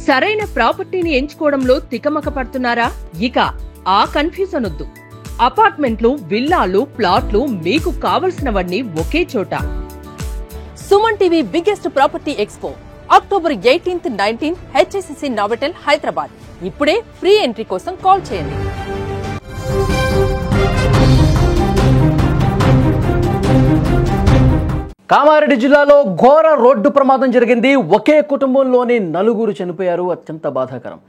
సరైన ప్రాపర్టీని ఎంచుకోవడంలో తికమక పడుతున్నారా? ఇక ఆ కన్ఫ్యూజన్ వద్దు. అపార్ట్మెంట్లు, విల్లాలు, ప్లాట్లు మీకు కావలసినవన్నీ ఒకే చోట. Suman TV biggest property expo October 18, 19 HSCC Novotel Hyderabad. ఇప్పుడే ఫ్రీ ఎంట్రీ కోసం కాల్ చేయండి. కామారెడ్డి జిల్లాలో ఘోర రోడ్డు ప్రమాదం జరిగింది. ఒకే కుటుంబంలోని 4 చనిపోయారు. అత్యంత బాధాకరం.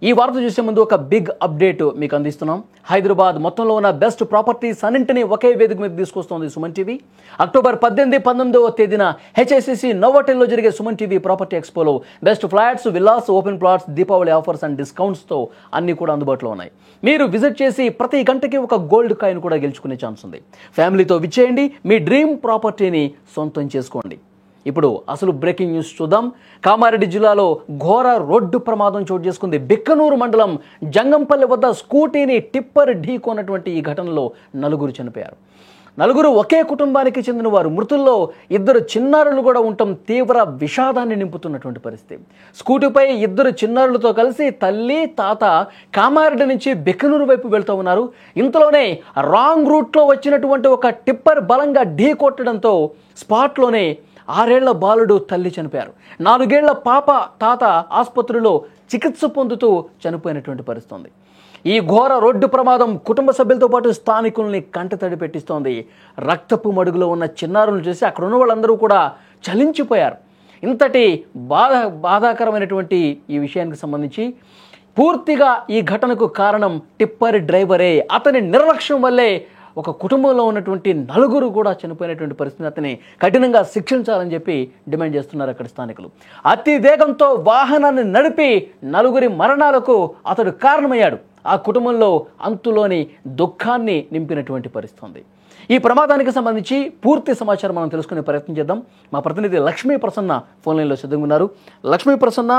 ఈ వార్త చూసే ముందు ఒక బిగ్ అప్డేట్ మీకు అందిస్తున్నాం. హైదరాబాద్ మొత్తంలో ఉన్న బెస్ట్ ప్రాపర్టీస్ అన్నింటినీ ఒకే వేదిక మీద తీసుకొస్తోంది సుమన్ టీవీ. అక్టోబర్ 18, 19వ తేదీన HSCC నోవోటెల్లో జరిగే సుమన్ టీవీ ప్రాపర్టీ ఎక్స్పోలో best flats, villas, open plots, Deepavali offers and డిస్కౌంట్స్తో అన్ని కూడా అందుబాటులో ఉన్నాయి. మీరు విజిట్ చేసి ప్రతి గంటకి ఒక గోల్డ్ కాయిన్ కూడా గెలుచుకునే ఛాన్స్ ఉంది. ఫ్యామిలీతో విచ్చేయండి, మీ డ్రీమ్ ప్రాపర్టీని సొంతం చేసుకోండి. ఇప్పుడు అసలు బ్రేకింగ్ న్యూస్ చూద్దాం. కామారెడ్డి జిల్లాలో ఘోర రోడ్డు ప్రమాదం చోటు చేసుకుంది. బిక్కనూరు మండలం జంగంపల్లి వద్ద స్కూటీని టిప్పర్ ఢీకొన్నటువంటి ఈ ఘటనలో 4 చనిపోయారు. 4 ఒకే కుటుంబానికి చెందిన వారు. మృతుల్లో 2 చిన్నారులు కూడా ఉండటం తీవ్ర విషాదాన్ని నింపుతున్నటువంటి పరిస్థితి. స్కూటీపై 2 చిన్నారులతో కలిసి తల్లి, తాత కామారెడ్డి నుంచి బిక్కనూరు వైపు వెళ్తూ ఉన్నారు. ఇంతలోనే రాంగ్ రూట్లో వచ్చినటువంటి ఒక టిప్పర్ బలంగా ఢీ కొట్టడంతో స్పాట్లోనే 6 ఏళ్ల బాలుడు, తల్లి చనిపోయారు. 4 ఏళ్ల పాప, తాత ఆసుపత్రిలో చికిత్స పొందుతూ చనిపోయినటువంటి పరిస్థితి. ఈ ఘోర రోడ్డు ప్రమాదం కుటుంబ సభ్యులతో పాటు స్థానికుల్ని కంటతడి పెట్టిస్తోంది. రక్తపు మడుగులో ఉన్న చిన్నారులను చూసి అక్కడ ఉన్న వాళ్ళందరూ కూడా చలించిపోయారు. ఇంతటి బాధాకరమైనటువంటి ఈ విషయానికి సంబంధించి పూర్తిగా ఈ ఘటనకు కారణం టిప్పర్ డ్రైవరే. అతని నిర్లక్ష్యం వల్లే ఒక కుటుంబంలో ఉన్నటువంటి 4 కూడా చనిపోయినటువంటి పరిస్థితి. అతని కఠినంగా శిక్షించాలని చెప్పి డిమాండ్ చేస్తున్నారు అక్కడ స్థానికులు. అతి వేగంతో వాహనాన్ని నడిపి 4 మరణాలకు అతడు కారణమయ్యాడు. ఆ కుటుంబంలో అంతులోని దుఃఖాన్ని నింపినటువంటి పరిస్థితి. ఈ ప్రమాదానికి సంబంధించి పూర్తి సమాచారం మనం తెలుసుకునే ప్రయత్నం చేద్దాం. మా ప్రతినిధి లక్ష్మీ ప్రసన్న ఫోన్ లైన్లో సిద్ధంగా ఉన్నారు. లక్ష్మీ ప్రసన్న,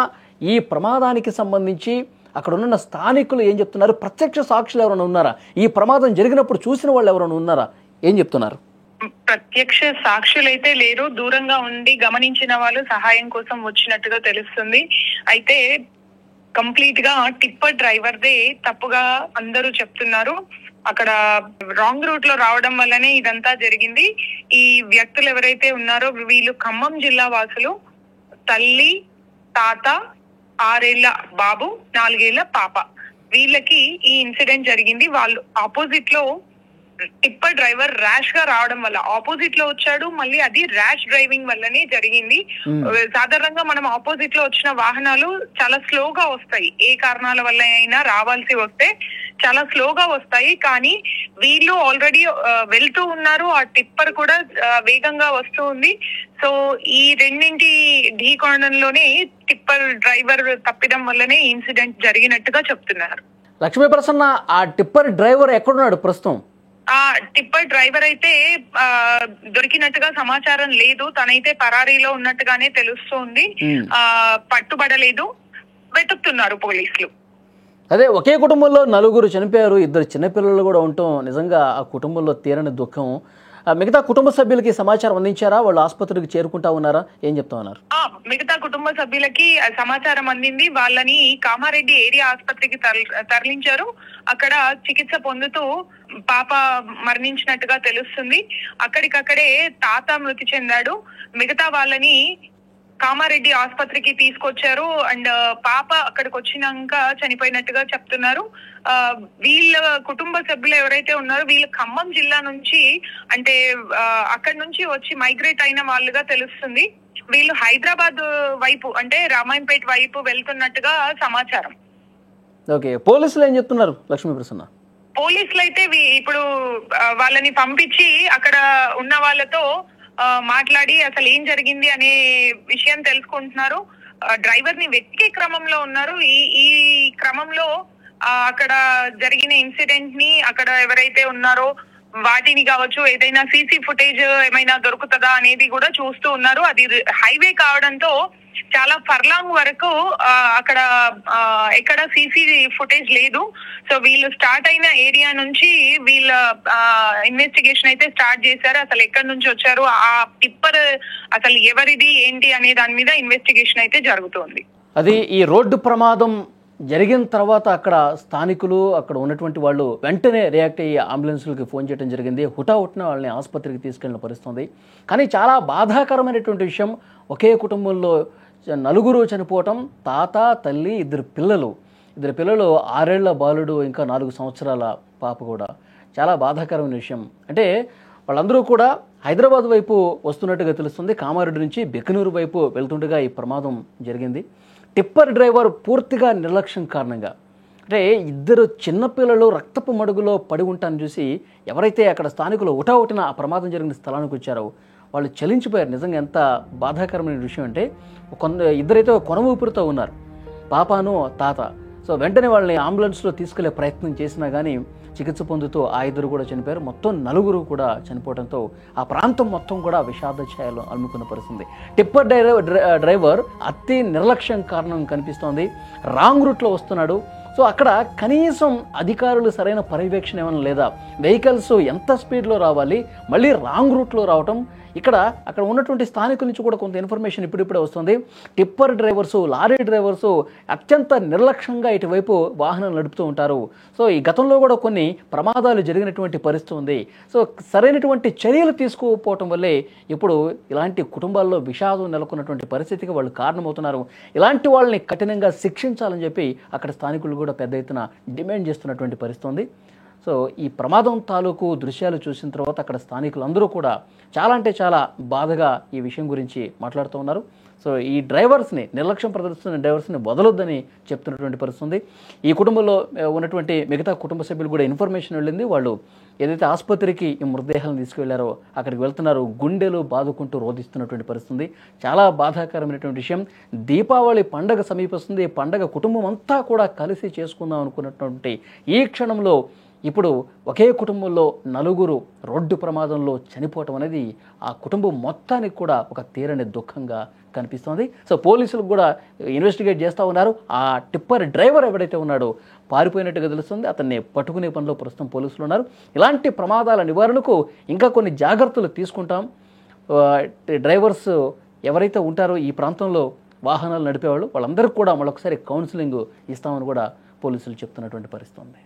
ఈ ప్రమాదానికి సంబంధించి అక్కడ ఉన్న స్థానికులు ఏం చెప్తున్నారు? ప్రత్యక్ష సాక్షులు ఎవరైనా ఉన్నారా? ఈ ప్రమాదం జరిగినప్పుడు చూసిన వాళ్ళు ఎవరైనా ఉన్నారా? ఏం చెప్తున్నారు? ప్రత్యక్ష సాక్షులైతే లేరు. దూరంగా ఉండి గమనించిన వాళ్ళు సహాయం కోసం వచ్చినట్టుగా తెలుస్తుంది. అయితే కంప్లీట్ గా టిప్పర్ డ్రైవర్దే తప్పుగా అందరూ చెప్తున్నారు. అక్కడ రాంగ్ రూట్ లో రావడం వల్లనే ఇదంతా జరిగింది. ఈ వ్యక్తులు ఎవరైతే ఉన్నారో వీళ్ళు ఖమ్మం జిల్లా వాసులు. తల్లి, తాత, 6 ఏళ్ల బాబు, 4 ఏళ్ల పాప. వీళ్ళకి ఈ ఇన్సిడెంట్ జరిగింది. వాళ్ళు ఆపోజిట్ లో టిప్పర్ డ్రైవర్ ర్యాష్ గా రావడం వల్ల ఆపోజిట్ లో వచ్చాడు. మళ్ళీ అది ర్యాష్ డ్రైవింగ్ వల్లనే జరిగింది. సాధారణంగా మనం ఆపోజిట్ లో వచ్చిన వాహనాలు చాలా స్లోగా వస్తాయి. ఏ కారణాల వల్ల అయినా రావాల్సి వస్తే చాలా స్లోగా వస్తాయి. కానీ వీళ్ళు ఆల్రెడీ వెళ్తూ ఉన్నారు. ఆ టిప్పర్ కూడా వేగంగా వస్తూ ఉంది. సో ఈ రెండింటి ఢీకొనడంలోనే టిప్పర్ డ్రైవర్ తప్పిదం వల్లనే ఇన్సిడెంట్ జరిగినట్టుగా చెప్తున్నారు. లక్ష్మీ ప్రసన్న, ఆ టిప్పర్ డ్రైవర్ ఎక్కడున్నాడు ప్రస్తుతం? ఆ టిప్పర్ డ్రైవర్ అయితే దొరికినట్టుగా సమాచారం లేదు. తనైతే పరారీలో ఉన్నట్టుగానే తెలుస్తోంది. పట్టుబడలేదు, వెతుకుతున్నారు పోలీసులు. అదే, ఒకే కుటుంబంలో 4 చనిపోయారు. 2 చిన్నపిల్లలు కూడా ఉండటం నిజంగా ఆ కుటుంబంలో తీరని దుఃఖం. మిగతా కుటుంబ సభ్యులకి సమాచారం అందించారా? వాళ్ళు ఆసుపత్రికి చేరుకుంటా ఉన్నారా? ఏం చెప్తా ఉన్నారు? మిగతా కుటుంబ సభ్యులకి సమాచారం అందింది. వాళ్ళని కామారెడ్డి ఏరియా ఆసుపత్రికి తరలించారు. అక్కడ చికిత్స పొందుతూ పాప మరణించినట్టుగా తెలుస్తుంది. అక్కడికక్కడే తాత మృతి చెందాడు. మిగతా వాళ్ళని కామారెడ్డి ఆసుపత్రికి తీసుకొచ్చారు. అండ్ పాప అక్కడికి వచ్చినాక చనిపోయినట్టుగా చెప్తున్నారు. వీళ్ళ కుటుంబ సభ్యులు ఎవరైతే ఉన్నారో వీళ్ళు ఖమ్మం జిల్లా నుంచి, అంటే అక్కడి నుంచి వచ్చి మైగ్రేట్ అయిన వాళ్ళుగా తెలుస్తుంది. వీళ్ళు హైదరాబాద్ వైపు, అంటే రామాయంపేట వైపు వెళ్తున్నట్టుగా సమాచారం. ఓకే, పోలీసులు ఏం చెప్తున్నారు లక్ష్మీ ప్రసన్న? పోలీసులు అయితే ఇప్పుడు వాళ్ళని పంపించి అక్కడ ఉన్న వాళ్ళతో మాట్లాడి అసలు ఏం జరిగింది అనే విషయం తెలుసుకుంటున్నారు. డ్రైవర్ ని వెతికే క్రమంలో ఉన్నారు. ఈ క్రమంలో అక్కడ జరిగిన ఇన్సిడెంట్ ని, అక్కడ ఎవరైతే ఉన్నారో వాటిని కావచ్చు, ఏదైనా సీసీ ఫుటేజ్ ఏమైనా దొరుకుతుందా అనేది కూడా చూస్తూ ఉన్నారు. అది హైవే కావడంతో చాలా ఫర్లాంగ్ వరకు అక్కడ ఎక్కడ సీసీ ఫుటేజ్ లేదు. సో వీళ్ళు స్టార్ట్ అయిన ఏరియా నుంచి వీళ్ళ ఇన్వెస్టిగేషన్ అయితే స్టార్ట్ చేశారు. అసలు ఎక్కడి నుంచి వచ్చారు, ఆ టిప్పర్ అసలు ఎవరిది ఏంటి అనే దాని మీద ఇన్వెస్టిగేషన్ అయితే జరుగుతోంది. అది ఈ రోడ్డు ప్రమాదం జరిగిన తర్వాత అక్కడ స్థానికులు అక్కడ ఉన్నటువంటి వాళ్ళు వెంటనే రియాక్ట్ అయ్యి అంబులెన్స్లకి ఫోన్ చేయడం జరిగింది. హుటాహుటిన వాళ్ళని ఆసుపత్రికి తీసుకెళ్ళిన పరిస్థితుంది. కానీ చాలా బాధాకరమైనటువంటి విషయం, ఒకే కుటుంబంలో నలుగురు చనిపోవటం, తాత, తల్లి, ఇద్దరు పిల్లలు 6 ఏళ్ల బాలుడు, ఇంకా 4 సంవత్సరాల పాప కూడా. చాలా బాధాకరమైన విషయం. అంటే వాళ్ళందరూ కూడా హైదరాబాద్ వైపు వస్తున్నట్టుగా తెలుస్తుంది. కామారెడ్డి నుంచి బికనూరు వైపు వెళ్తుండగా ఈ ప్రమాదం జరిగింది. టిప్పర్ డ్రైవర్ పూర్తిగా నిర్లక్ష్యం కారణంగా, అంటే ఇద్దరు చిన్నపిల్లలు రక్తపు మడుగులో పడి ఉంటాను చూసి ఎవరైతే అక్కడ స్థానికులు హుటాహుటిన ఆ ప్రమాదం జరిగిన స్థలానికి వచ్చారో వాళ్ళు చలించిపోయారు. నిజంగా ఎంత బాధాకరమైన విషయం అంటే, ఇద్దరైతే కొన ఊపిరితో ఉన్నారు, పాపాను తాత. సో వెంటనే వాళ్ళని అంబులెన్స్లో తీసుకెళ్లే ప్రయత్నం చేసినా కానీ చికిత్స పొందుతూ ఆ ఇద్దరు కూడా చనిపోయారు. మొత్తం 4 కూడా చనిపోవడంతో ఆ ప్రాంతం మొత్తం కూడా విషాద ఛాయలు అలుముకున్న పరిస్థితి. టిప్పర్ డ్రైవర్ అతి నిర్లక్ష్యం కారణం కనిపిస్తోంది. రాంగ్ రూట్లో వస్తున్నాడు. సో అక్కడ కనీసం అధికారులు సరైన పర్యవేక్షణ ఏమైనా లేదా, వెహికల్స్ ఎంత స్పీడ్లో రావాలి, మళ్ళీ రాంగ్ రూట్లో రావటం. అక్కడ ఉన్నటువంటి స్థానికుల నుంచి కూడా కొంత ఇన్ఫర్మేషన్ ఇప్పుడిప్పుడే వస్తుంది. టిప్పర్ డ్రైవర్సు, లారీ డ్రైవర్సు అత్యంత నిర్లక్ష్యంగా ఇటువైపు వాహనాలు నడుపుతూ ఉంటారు. సో ఈ గతంలో కూడా కొన్ని ప్రమాదాలు జరిగినటువంటి పరిస్థితి ఉంది. సో సరైనటువంటి చర్యలు తీసుకోకపోవటం వల్లే ఇప్పుడు ఇలాంటి కుటుంబాల్లో విషాదం నెలకొన్నటువంటి పరిస్థితికి వాళ్ళు కారణమవుతున్నారు. ఇలాంటి వాళ్ళని కఠినంగా శిక్షించాలని చెప్పి అక్కడ స్థానికులు కూడా పెద్ద ఎత్తున డిమాండ్ చేస్తున్నటువంటి పరిస్థితి ఉంది. సో ఈ ప్రమాదం తాలూకు దృశ్యాలు చూసిన తర్వాత అక్కడ స్థానికులందరూ కూడా చాలా అంటే చాలా బాధగా ఈ విషయం గురించి మాట్లాడుతూ ఉన్నారు. సో ఈ నిర్లక్ష్యం ప్రదర్శిస్తున్న డ్రైవర్స్ని వదలొద్దని చెప్తున్నటువంటి పరిస్థితి ఉంది. ఈ కుటుంబంలో ఉన్నటువంటి మిగతా కుటుంబ సభ్యులు కూడా ఇన్ఫర్మేషన్ వెళ్ళింది. వాళ్ళు ఏదైతే ఆసుపత్రికి ఈ మృతదేహాలను తీసుకువెళ్లారో అక్కడికి వెళ్తున్నారు, గుండెలు బాదుకుంటూ రోధిస్తున్నటువంటి పరిస్థితి. చాలా బాధాకరమైనటువంటి విషయం. దీపావళి పండగ సమీపిస్తుంది. ఈ పండగ కుటుంబం అంతా కూడా కలిసి చేసుకుందాం అనుకున్నటువంటి ఈ క్షణంలో ఇప్పుడు ఒకే కుటుంబంలో 4 రోడ్డు ప్రమాదంలో చనిపోవటం అనేది ఆ కుటుంబం మొత్తానికి కూడా ఒక తీరని దుఃఖంగా కనిపిస్తోంది. సో పోలీసులు కూడా ఇన్వెస్టిగేట్ చేస్తూ ఉన్నారు. ఆ టిప్పర్ డ్రైవర్ ఎవడైతే ఉన్నాడో పారిపోయినట్టుగా తెలుస్తుంది. అతన్ని పట్టుకునే పనిలో ప్రస్తుతం పోలీసులు ఉన్నారు. ఇలాంటి ప్రమాదాల నివారణకు ఇంకా కొన్ని జాగ్రత్తలు తీసుకుంటాం. డ్రైవర్స్ ఎవరైతే ఉంటారో ఈ ప్రాంతంలో వాహనాలు నడిపేవాళ్ళు వాళ్ళందరికీ కూడా మరొకసారి కౌన్సిలింగ్ ఇస్తామని కూడా పోలీసులు చెప్తున్నటువంటి పరిస్థితి ఉంది.